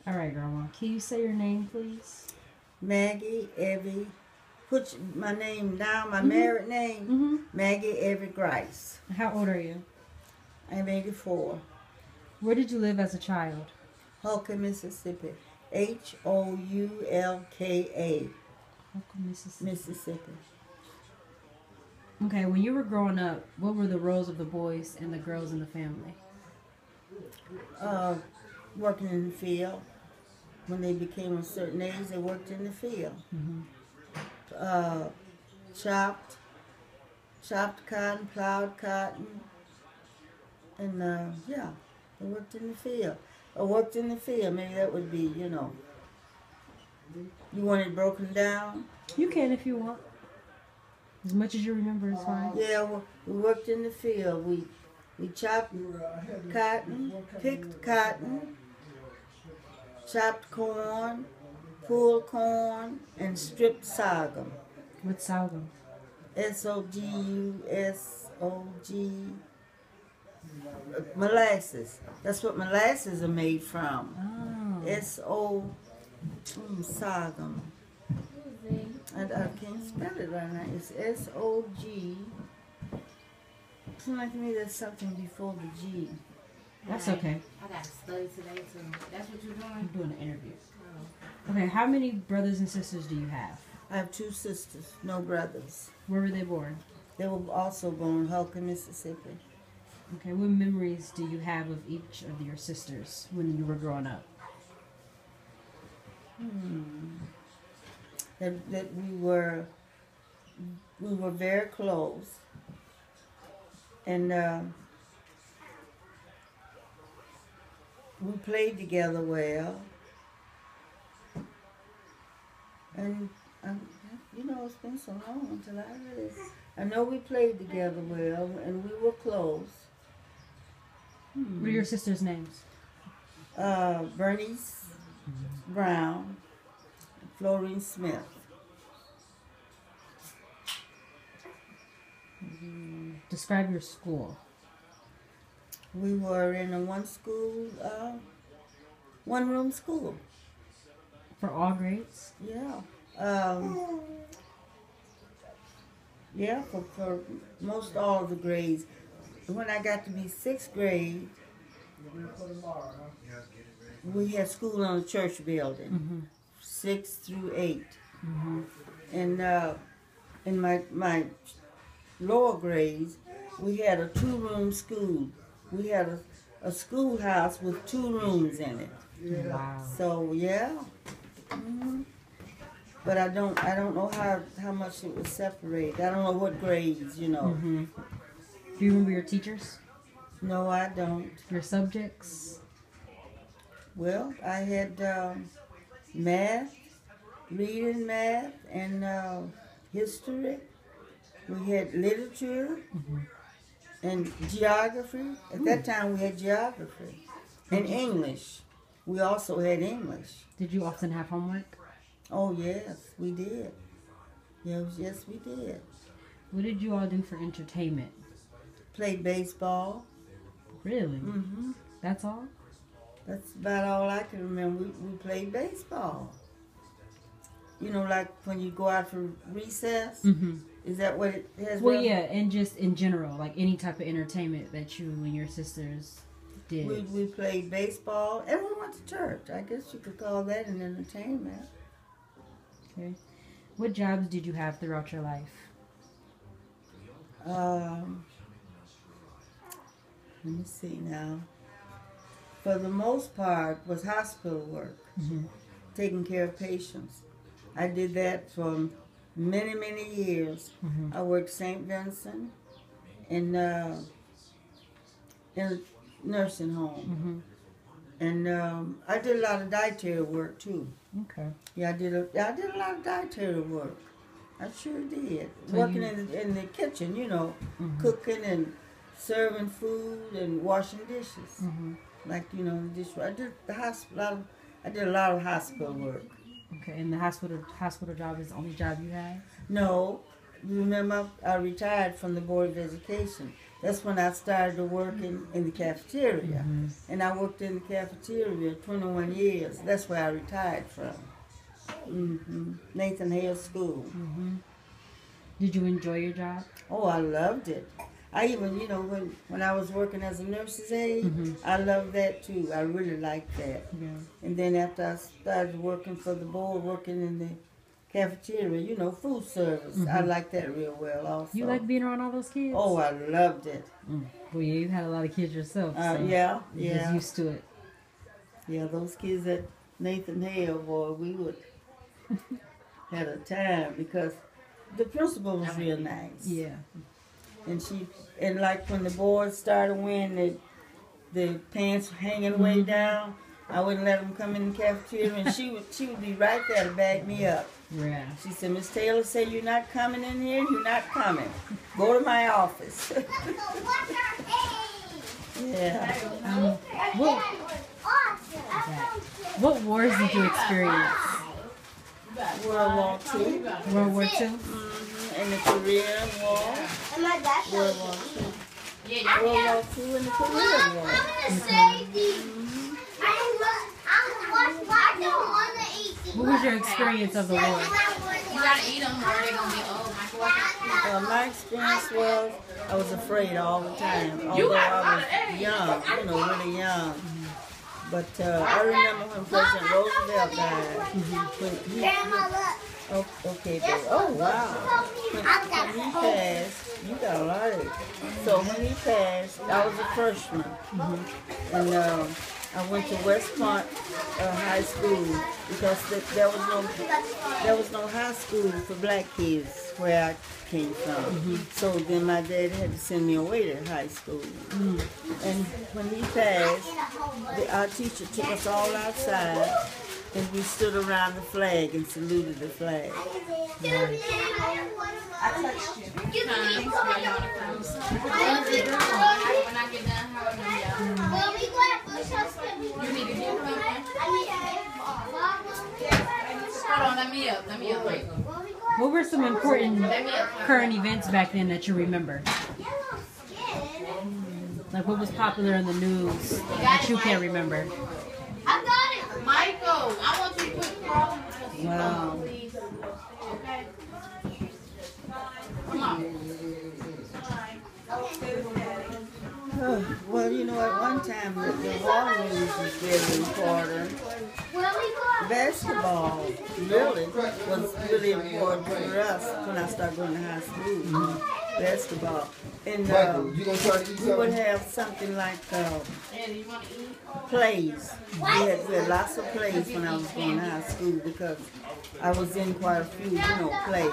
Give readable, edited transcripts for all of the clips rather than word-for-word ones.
All right, Grandma. Can you say your name, please? Maggie Evie. Put my name down, my married name. Maggie Evie Grice. How old are you? I'm 84. Where did you live as a child? Hulka, Mississippi. Houlka, Mississippi. Okay, when you were growing up, what were the roles of the boys and the girls in the family? Working in the field. When they became a certain age, they worked in the field. Chopped cotton, plowed cotton, and yeah, they worked in the field. I worked in the field. Maybe that would be, you know. You want it broken down? You can if you want. As much as you remember is fine. Yeah, we worked in the field. We chopped cotton, picked cotton, chopped corn, pulled corn, and stripped sorghum. What's sorghum? SOGUSOG. Molasses. That's what molasses are made from. Oh. Sorghum. I can't spell it right now. It's SOG. Seems like to me there's something before the G. That's okay. I got to study today too. That's what you're doing? I'm doing an interview. Oh. Okay, how many brothers and sisters do you have? I have 2 sisters, no brothers. Where were they born? They were also born in Hulka, Mississippi. Okay, what memories do you have of each of your sisters when you were growing up? That we were very close, and we played together well, and you know, it's been so long until I really. I know we played together well, and we were close. What are your sisters' names? Bernice Brown, Florine Smith. Describe your school. We were in a one-room school. For all grades? Yeah. Yeah, for most all of the grades. When I got to be 6th grade, we had school on the church building, 6 through 8. And in my lower grades, we had a 2-room school. We had a schoolhouse with 2 rooms in it. Wow. So yeah. But I don't know how much it was separated. I don't know what grades, you know. Do you remember your teachers? No, I don't. Your subjects? Well, I had math, reading math, and history. We had literature and geography. At that time, we had geography. And English. We also had English. Did you often have homework? Oh, yes, we did. Yes, we did. What did you all do for entertainment? Played baseball. Really? That's all? That's about all I can remember. We played baseball. You know, like when you go out for recess? Is that what it has? Well, yeah, and just in general, like any type of entertainment that you and your sisters did. We played baseball, and we went to church. I guess you could call that an entertainment. Okay. What jobs did you have throughout your life? Let me see now. For the most part, was hospital work, taking care of patients. I did that for many, many years. I worked St. Vincent in a nursing home. And I did a lot of dietary work too. Okay. Yeah, I did a lot of dietary work. I sure did. So Working in the kitchen, you know, cooking and serving food and washing dishes. Like, you know, the dish. I did the hospital. I did a lot of hospital work. Okay, and the hospital job is the only job you had? No, remember I retired from the Board of Education. That's when I started working in the cafeteria. And I worked in the cafeteria 21 years. That's where I retired from. Nathan Hale School. Did you enjoy your job? Oh, I loved it. I even, when I was working as a nurse's aide, I loved that too. I really liked that. Yeah. And then after I started working for the board, working in the cafeteria, food service, I liked that real well also. You like being around all those kids? Oh, I loved it. Well, yeah, you had a lot of kids yourself. So Yeah. you're just used to it. Yeah, those kids at Nathan Hale, boy, we would had a time because the principal was real nice. Yeah. And like when the boys started wearing the pants hanging way down, I wouldn't let them come in the cafeteria, and she would be right there to back me up. Yeah. She said, Miss Taylor said you're not coming in here, you're not coming. Go to my office. Yeah. What wars did you experience? World War II. World War II? And the Korean War. World War II. World War II and the Korean War. What was your experience of the war? You gotta eat them or they're gonna be old. My experience was I was afraid all the time, although I was young, really young. But I remember when President Roosevelt died. Okay, baby. Oh, wow. When he passed, you got a lot of it. So when he passed, I was a freshman. And I went to West Point High School because there was no high school for black kids where I came from. So then my dad had to send me away to high school. And when he passed, our teacher took us all outside and we stood around the flag and saluted the flag. I touched you. When I get done, how am you need to do something? Hold on, let me up. Wait. What were some important current events back then that you remember? Like what was popular in the news that you can't remember? I got it. Michael, I want you to put Wow. please. Okay. Come on. Well, at one time the war news was very important. Basketball really was really important for us when I started going to high school. Basketball. And we would have something like plays. We had lots of plays when I was going to high school because I was in quite a few, plays.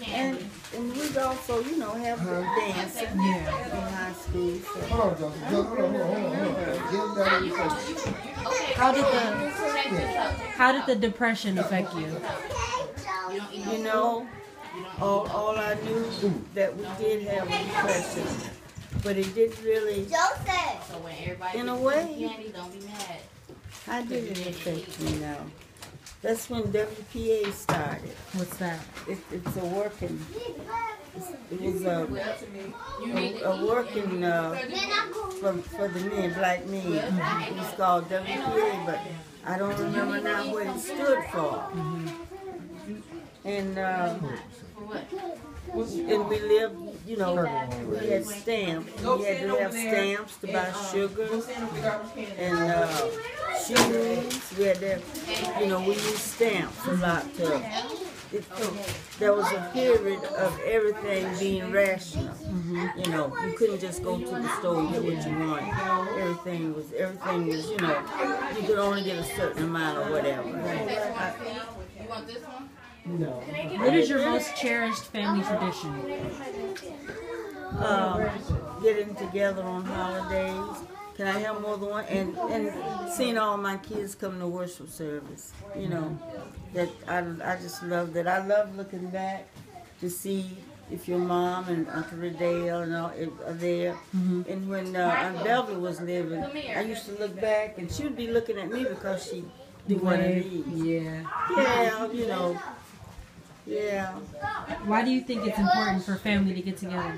And we'd also, have dancing in high school. So. How did the Depression affect you? All I knew that we did have a depression, but it didn't really, in a way, how did it affect me now? That's when WPA started. What's that? It's a working, it was a working for the men, black men. It was called WPA, but I don't remember now what it stood for. And we lived, we had stamps. We had to have stamps to buy sugars and shoes. We had to, we used stamps a lot to. There was a period of everything being rational. You couldn't just go to the store and get what you wanted. Everything was, you could only get a certain amount or whatever. You want this one? No. What is your most cherished family tradition? Getting together on holidays. Can I have more than one? And seeing all my kids come to worship service. That I just love that. I love looking back to see if your mom and Uncle Riddell and all are there. And when Aunt Beverly was living, I used to look back and she would be looking at me because she did one of these. Yeah. Yeah, Yeah, Why do you think it's important for family to get together?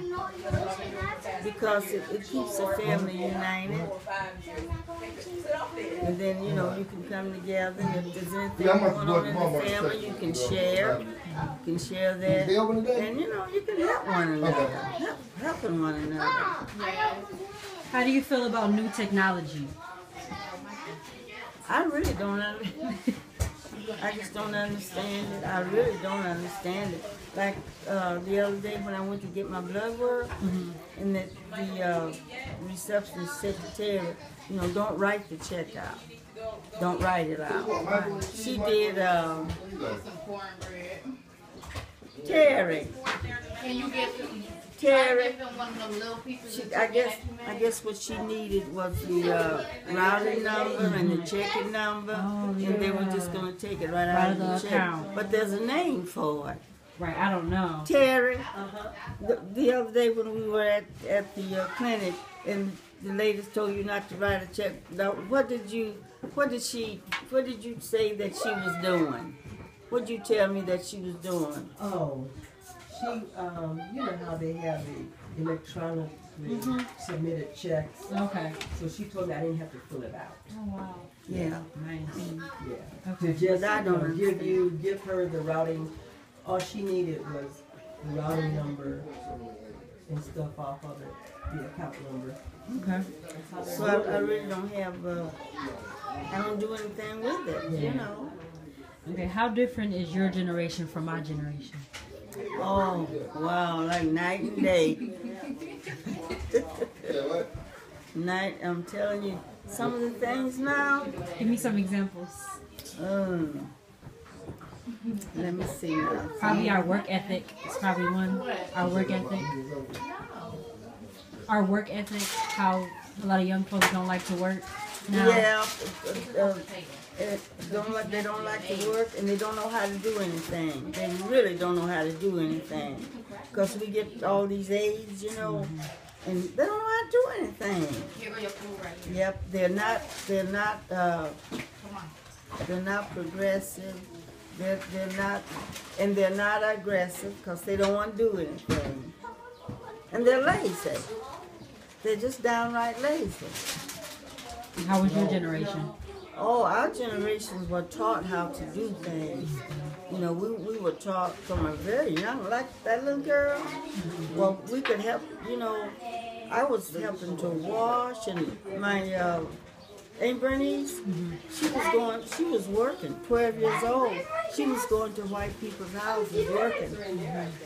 because it keeps the family united. And then, you know, you can come together, and if there's anything going on in the family, you can share. You can share that. And, you know, you can help one another. Helping one another. How do you feel about new technology? I really don't understand. I just don't understand it. I really don't understand it. Like the other day when I went to get my blood work, and the receptionist said to Terry, you know, don't write the check out. Don't write it out. She did. Terry. Can you get Terry. one of them little pieces? I guess what she needed was the routing number and the checking number, and they were just going to take it right out of the check. account. But there's a name for it. Right, I don't know. Terry. The other day when we were at the clinic, and the ladies told you not to write a check. Now, what did you say that she was doing? What did you tell me that she was doing? Oh, she, you know how they have the electronically submitted checks. Okay. So she told me I didn't have to fill it out. Oh, wow. Yeah. Nice. Yeah. Okay. To just I don't give her the routing. All she needed was the routing number and stuff off of it, the account number. Okay. So I really don't have. I don't do anything with it. You know. Okay, how different is your generation from my generation? Oh wow, like night and day. Night. I'm telling you, some of the things now. Give me some examples. Let me see now. Probably our work ethic is probably one. Our work ethic. Our work ethic, how a lot of young folks don't like to work now. Yeah. They don't like to work, and they don't know how to do anything. They really don't know how to do anything, because we get all these aids, you know, and they don't know how to do anything. Yep, they're not progressive. They're not aggressive, because they don't want to do anything, and they're lazy. They're just downright lazy. How was your generation? Oh, our generations were taught how to do things. You know, we were taught from a very young, like that little girl. Well, we could help, you know, I was helping to wash, and my Aunt Bernice, she was working, 12 years old. She was going to white people's houses working,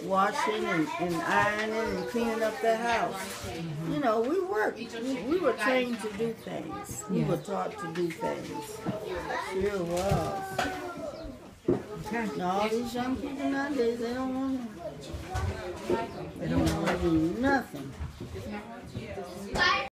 washing and ironing and cleaning up their house. You know, we worked. We were trained to do things. We were taught to do things. Sure was. Okay. Now, all these young people nowadays, they don't want to do nothing.